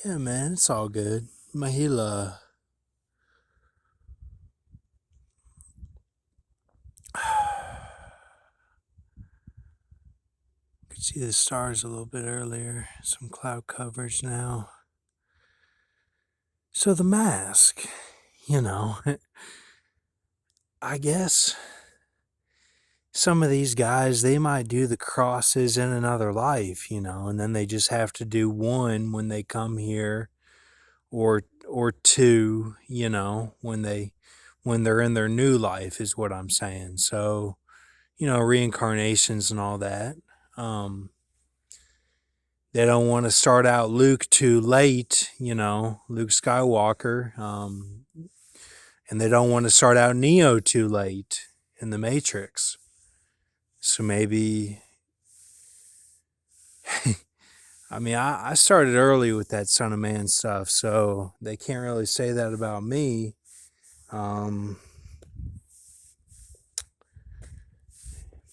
Yeah, man, it's all good. Mahila. Could see the stars a little bit earlier. Some cloud coverage now. So the mask, you know, I guess some of these guys they might do the crosses in another life, and then they just have to do one when they come here or two, when they're in their new life is what I'm saying. So, reincarnations and all that. Um they don't want to start out Luke too late, Luke Skywalker, and they don't want to start out Neo too late in the Matrix. So maybe, I mean, I started early with that Son of Man stuff, so they can't really say that about me. Um,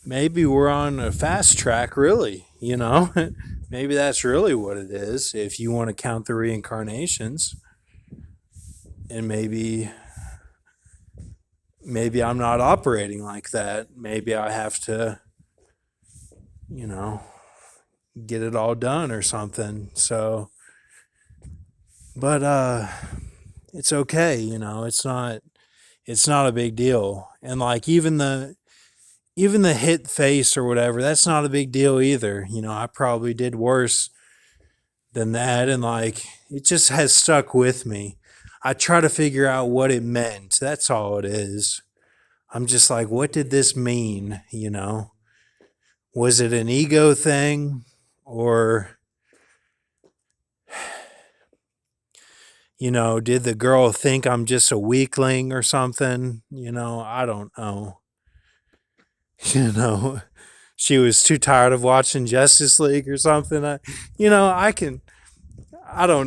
Maybe we're on a fast track, really. Maybe that's really what it is, if you want to count the reincarnations. And maybe I'm not operating like that. Maybe I have to, you know, get it all done or something. So, but it's okay, it's not a big deal. And like even the hit face or whatever, that's not a big deal either. I probably did worse than that, and like it just has stuck with me. I try to figure out what it meant. That's all it is. I'm just like, what did this mean? Was it an ego thing? Or, did the girl think I'm just a weakling or something? I don't know. You know, she was too tired of watching Justice League or something. I don't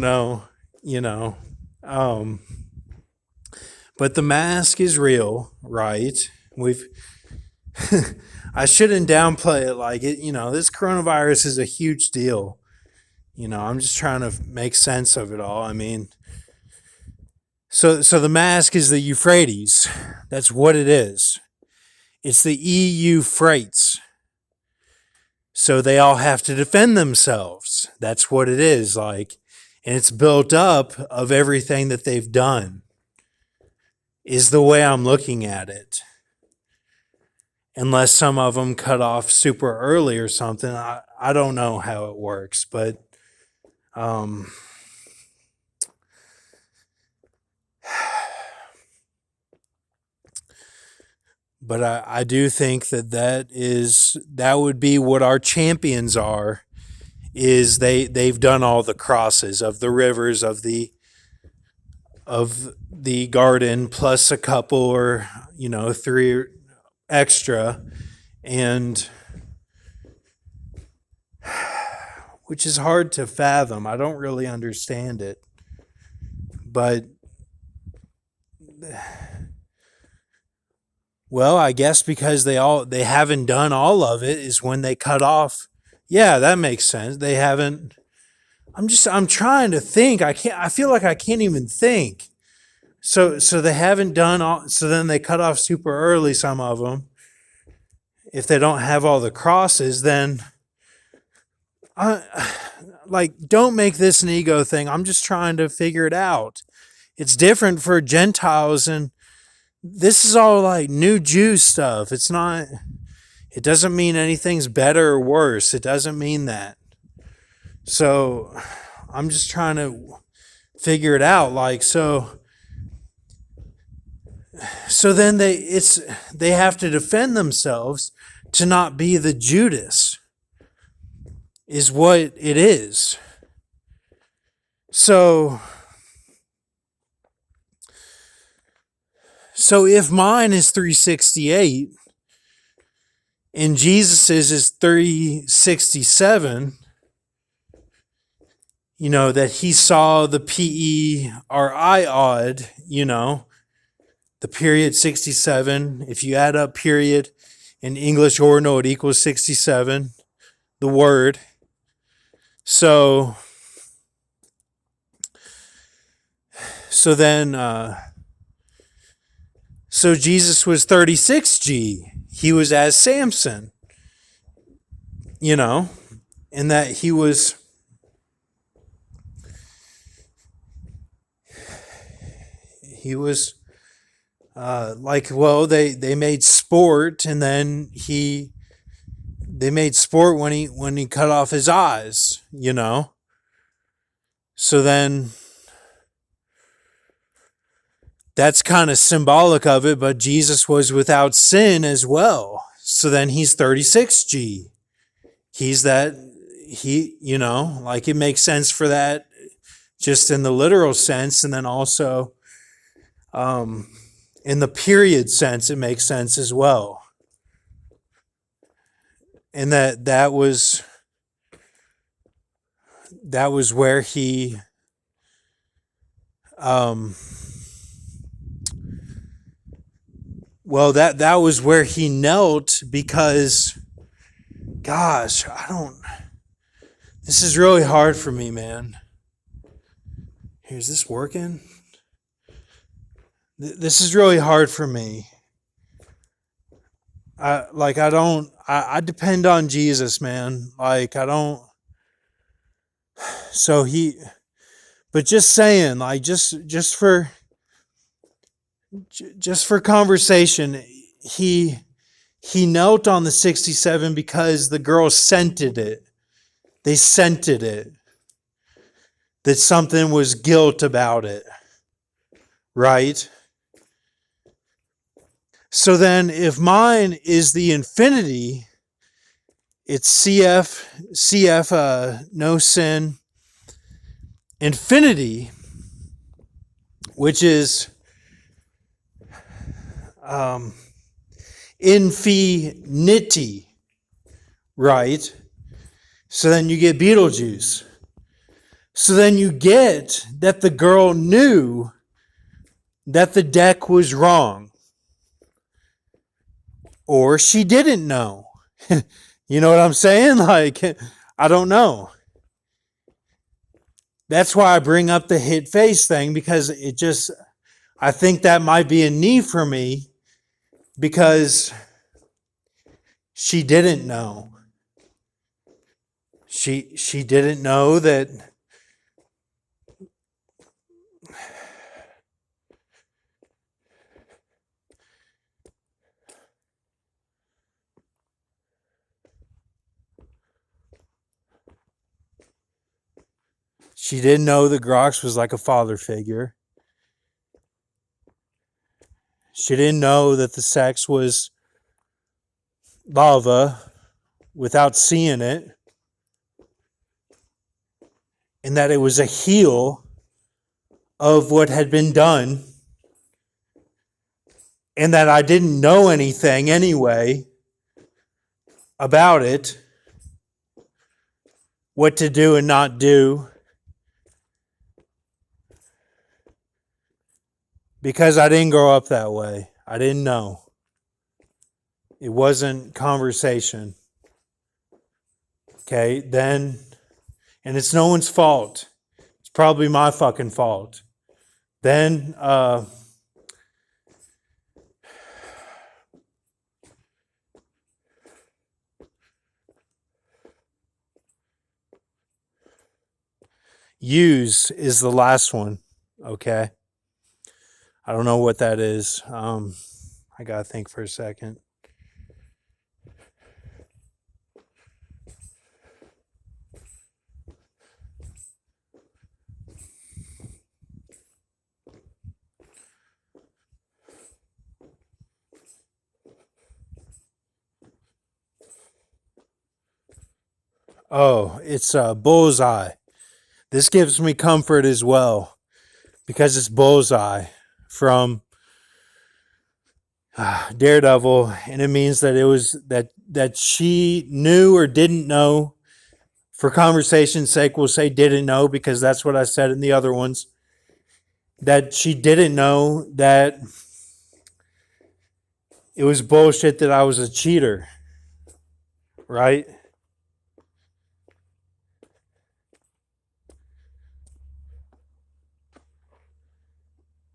know, you know. Um, but the mask is real, right? We've, I shouldn't downplay it like it, this coronavirus is a huge deal. I'm just trying to make sense of it all. I mean, so the mask is the Euphrates. That's what it is. It's the EU freights. So they all have to defend themselves. That's what it is like. And it's built up of everything that they've done, is the way I'm looking at it. Unless some of them cut off super early or something. I don't know how it works, but um, but I do think that would be what our champions are. Is they've done all the crosses of the rivers of the garden plus a couple or three extra, and which is hard to fathom. I don't really understand it, but well, I guess because they haven't done all of it is when they cut off. Yeah, that makes sense. They haven't. I'm trying to think. I feel like I can't even think. So they haven't done all. So then they cut off super early. Some of them. If they don't have all the crosses, then I like don't make this an ego thing. I'm just trying to figure it out. It's different for Gentiles, and this is all like new Jew stuff. It's not. It doesn't mean anything's better or worse. It doesn't mean that. So I'm just trying to figure it out. Like so then they have to defend themselves to not be the Judas is what it is. So if mine is 368 and Jesus's is 367, that he saw the PERI odd, the period 67. If you add up period in English ordinal, it equals 67, the word. So So then, so Jesus was 36G. He was as Samson, you know, and that he was well, they made sport, and then they made sport when he cut off his eyes, you know. So then that's kind of symbolic of it, but Jesus was without sin as well. So then he's 36G. He's that, you know, like it makes sense for that just in the literal sense, and then also in the period sense, it makes sense as well. And that was where he well, that was where he knelt, because gosh, this is really hard for me, man. Is this working? This is really hard for me. I depend on Jesus, man. Like, I don't, so but just saying, like, just for conversation, he knelt on the 67 because the girls scented it. They scented it. That something was guilt about it. Right? So then if mine is the infinity, it's CF, no sin, infinity, which is infinity, right? So then you get Beetlejuice. So then you get that the girl knew that the deck was wrong. Or she didn't know. You know what I'm saying? Like, I don't know. That's why I bring up the hit face thing, because I think that might be a knee for me, because she didn't know. She didn't know that. She didn't know that Grox was like a father figure. She didn't know that the sex was lava without seeing it. And that it was a heel of what had been done. And that I didn't know anything anyway about it. What to do and not do. Because I didn't grow up that way. I didn't know. It wasn't conversation. Okay, then, and it's no one's fault. It's probably my fucking fault. Then, use is the last one. Okay. I don't know what that is. I gotta think for a second. Oh, it's bullseye. This gives me comfort as well, because it's bullseye from Daredevil, and it means that it was that she knew or didn't know. For conversation's sake, we'll say didn't know, because that's what I said in the other ones. That she didn't know that it was bullshit that I was a cheater, right?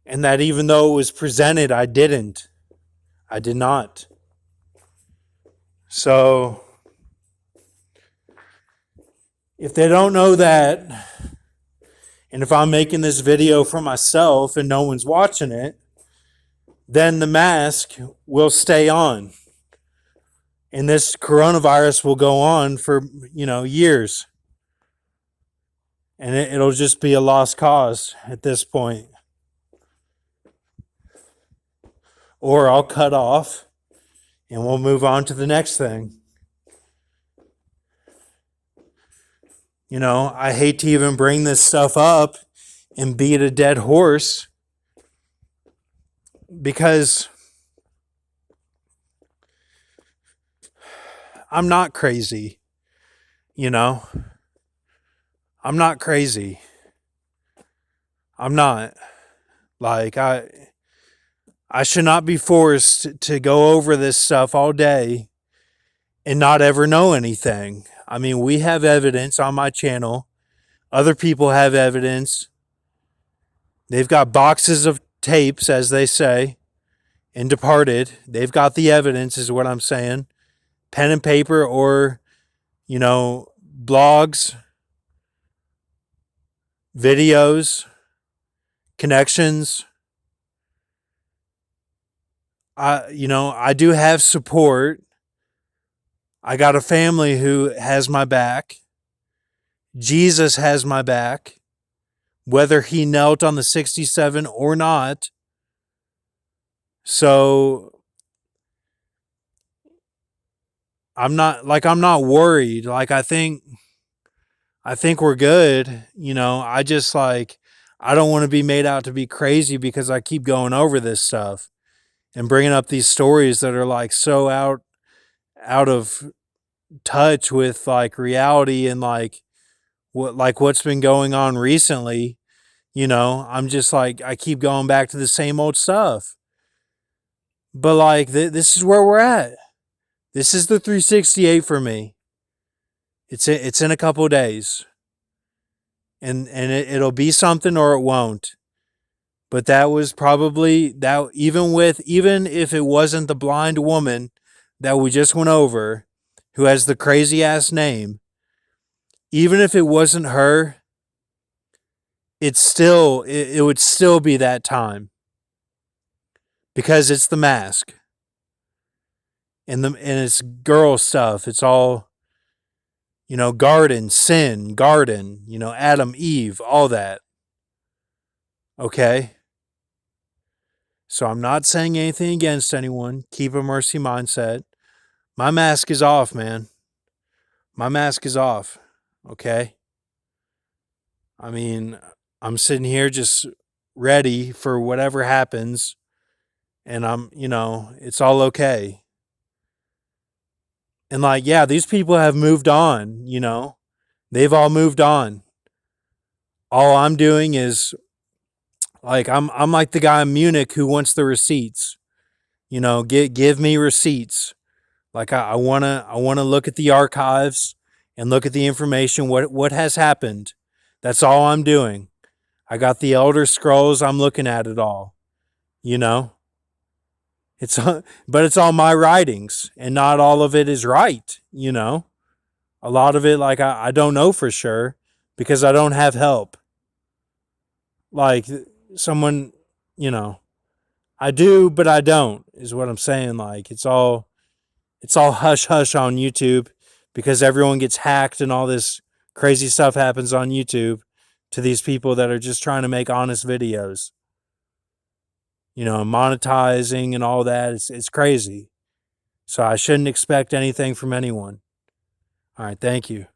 And that even though it was presented, I didn't. I did not. So, if they don't know that, and if I'm making this video for myself and no one's watching it, then the mask will stay on. And this coronavirus will go on for, years. And it'll just be a lost cause at this point. Or I'll cut off and we'll move on to the next thing. I hate to even bring this stuff up and beat a dead horse, because I'm not crazy. I'm not crazy. I'm not. Like, I should not be forced to go over this stuff all day and not ever know anything. I mean, we have evidence on my channel. Other people have evidence. They've got boxes of tapes, as they say, in Departed. They've got the evidence, is what I'm saying. Pen and paper, or, blogs, videos, connections. I do have support. I got a family who has my back. Jesus has my back, whether he knelt on the 67 or not. So I'm not worried. Like, I think we're good. I just, I don't want to be made out to be crazy because I keep going over this stuff and bringing up these stories that are so out of touch with reality and what's been going on recently. I'm just I keep going back to the same old stuff. But this is where we're at. This is the 368 for me. It's in a couple of days, and it'll be something or it won't. But that was probably that. Even if it wasn't the blind woman that we just went over, who has the crazy ass name, even if it wasn't her, it would still be that time, because it's the mask and it's girl stuff. It's all, garden, sin, garden, Adam, Eve, all that. Okay? So I'm not saying anything against anyone. Keep a mercy mindset. My mask is off, man. My mask is off. Okay? I mean, I'm sitting here just ready for whatever happens, and it's all okay. And these people have moved on, they've all moved on. All I'm doing is I'm like the guy in Munich who wants the receipts. Give me receipts. I wanna look at the archives and look at the information, what has happened. That's all I'm doing. I got the Elder Scrolls, I'm looking at it all. It's but it's all my writings, and not all of it is right. A lot of it, I don't know for sure, because I don't have help. Someone, I do, but I don't, is what I'm saying. It's all hush hush on YouTube, because everyone gets hacked and all this crazy stuff happens on YouTube to these people that are just trying to make honest videos. Monetizing and all that. It's crazy. So I shouldn't expect anything from anyone. All right, thank you.